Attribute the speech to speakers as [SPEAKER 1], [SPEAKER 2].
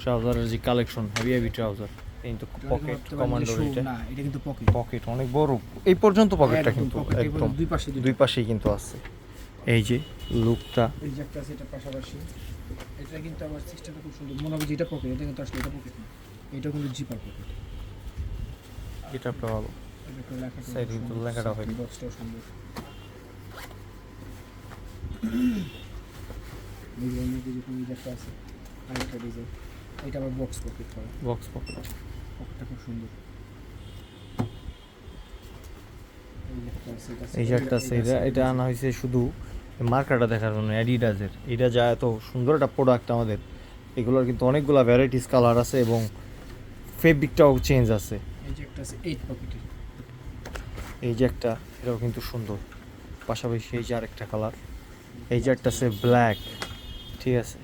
[SPEAKER 1] ট্রাউজারের যে collection heavy trouser কিন্তু pocket commando
[SPEAKER 2] এটা কিন্তু
[SPEAKER 1] পকেট অনেক বড়, এই পর্যন্ত পকেটটা কিন্তু একদম দুই পাশেই কিন্তু আছে। এই যে লুকটা
[SPEAKER 2] এই যে একটা আছে, এটা পাশাপাশি এটা কিন্তু আবার সিস্টেমটা খুব সুন্দর। মনে হবে যেটা পকেট, এটা কিন্তু আসলে এটা পকেট না, এটা কিন্তু জিপার পকেট।
[SPEAKER 1] এটা একটা ভালো
[SPEAKER 2] এটা লেখাটা
[SPEAKER 1] সাইড কিন্তু লেখাটা হয়
[SPEAKER 2] বক্সটাও সুন্দর। ডিজাইন যেরকম এই যে একটা আছে, আরেকটা ডিজাইন, এটা আবার বক্স পকেট করা,
[SPEAKER 1] বক্স পকেট,
[SPEAKER 2] পকেটটা খুব সুন্দর।
[SPEAKER 1] এই যে একটা আছে, এটা আনা হয়েছে শুধু মার্কাটা দেখার জন্য অ্যাডিডাসের। এটা যা এত সুন্দর একটা প্রোডাক্ট আমাদের, এগুলোর কিন্তু অনেকগুলো ভ্যারাইটিস কালার আছে এবং ফেব্রিকটাও চেঞ্জ আছে।
[SPEAKER 2] এই যে একটা আছে 8 পকেটের,
[SPEAKER 1] এই যে একটা, এটাও কিন্তু সুন্দর। পাশাপাশি এই যে আরেকটা কালার, এই যে একটা আছে ব্ল্যাক, ঠিক আছে।